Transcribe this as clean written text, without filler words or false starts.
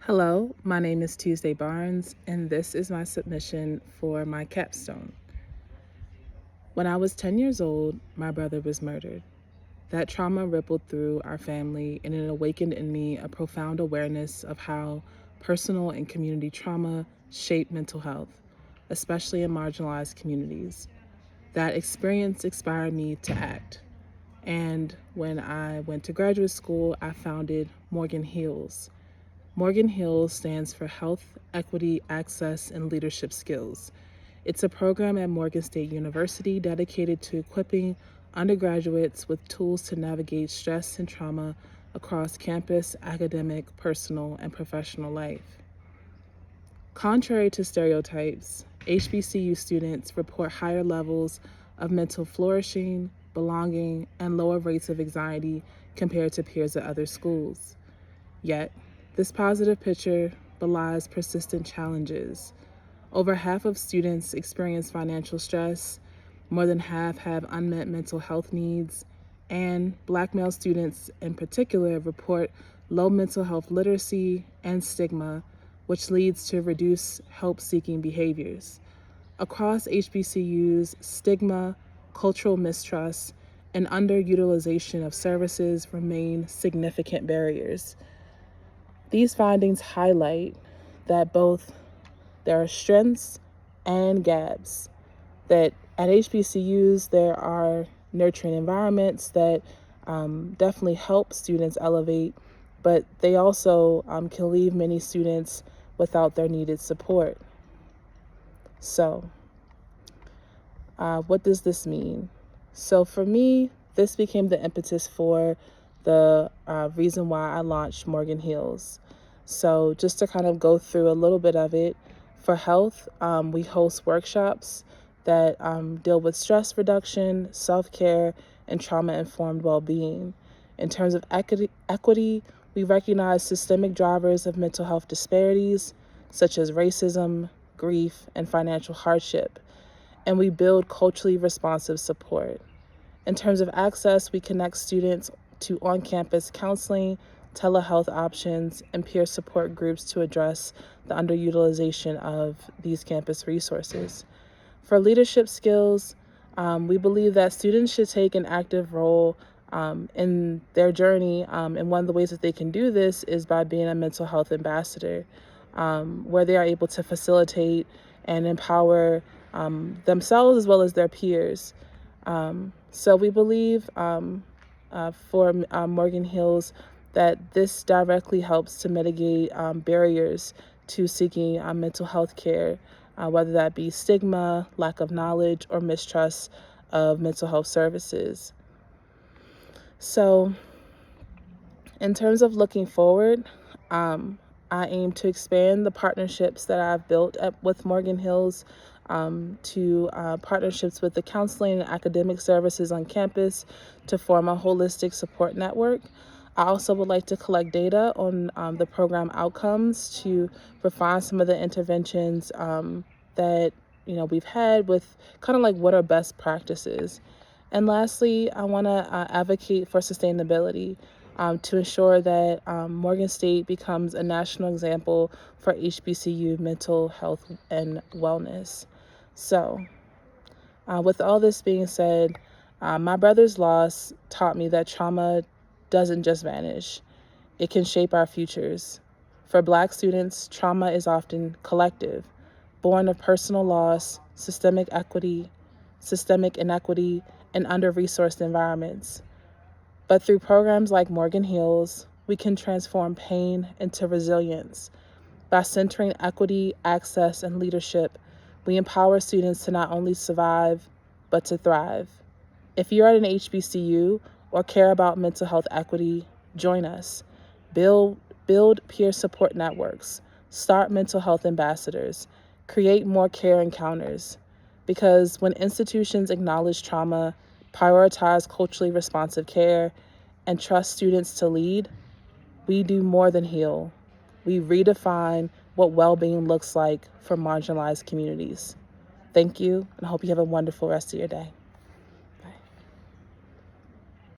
Hello, my name is Tuesday Barnes, and this is my submission for my capstone. When I was 10 years old, my brother was murdered. That trauma rippled through our family, and it awakened in me a profound awareness of how personal and community trauma shape mental health, especially in marginalized communities. That experience inspired me to act. And when I went to graduate school, I founded Morgan Heals. Morgan Hills stands for Health, Equity, Access, and Leadership Skills. It's a program at Morgan State University dedicated to equipping undergraduates with tools to navigate stress and trauma across campus, academic, personal, and professional life. Contrary to stereotypes, HBCU students report higher levels of mental flourishing, belonging, and lower rates of anxiety compared to peers at other schools. Yet, this positive picture belies persistent challenges. Over half of students experience financial stress, more than half have unmet mental health needs, and Black male students in particular report low mental health literacy and stigma, which leads to reduced help-seeking behaviors. Across HBCUs, stigma, cultural mistrust, and underutilization of services remain significant barriers. These findings highlight that both there are strengths and gaps, that at HBCUs there are nurturing environments that definitely help students elevate, but they also can leave many students without their needed support. So, what does this mean? So for me, this became the impetus for the reason why I launched Morgan Heals. So just to kind of go through a little bit of it, for health, we host workshops that deal with stress reduction, self-care, and trauma-informed well-being. In terms of equity, we recognize systemic drivers of mental health disparities, such as racism, grief, and financial hardship, and we build culturally responsive support. In terms of access, we connect students to on-campus counseling, telehealth options, and peer support groups to address the underutilization of these campus resources. For leadership skills, we believe that students should take an active role in their journey, and one of the ways that they can do this is by being a mental health ambassador, where they are able to facilitate and empower themselves as well as their peers. So we believe for Morgan Hills that this directly helps to mitigate barriers to seeking mental health care, whether that be stigma, lack of knowledge, or mistrust of mental health services. So in terms of looking forward, I aim to expand the partnerships that I've built with Morgan Hills to partnerships with the counseling and academic services on campus to form a holistic support network. I also would like to collect data on the program outcomes to refine some of the interventions that we've had with kind of like what are best practices. And lastly, I want to advocate for sustainability to ensure that Morgan State becomes a national example for HBCU mental health and wellness. So, with all this being said, my brother's loss taught me that trauma doesn't just vanish. It can shape our futures. For Black students, trauma is often collective, born of personal loss, systemic inequity, and under-resourced environments. But through programs like Morgan Heals, we can transform pain into resilience. By centering equity, access, and leadership, we empower students to not only survive, but to thrive. If you're at an HBCU or care about mental health equity, join us. Build peer support networks, start mental health ambassadors, create more care encounters. Because when institutions acknowledge trauma, prioritize culturally responsive care, and trust students to lead, we do more than heal. We redefine what well-being looks like for marginalized communities. Thank you, and I hope you have a wonderful rest of your day.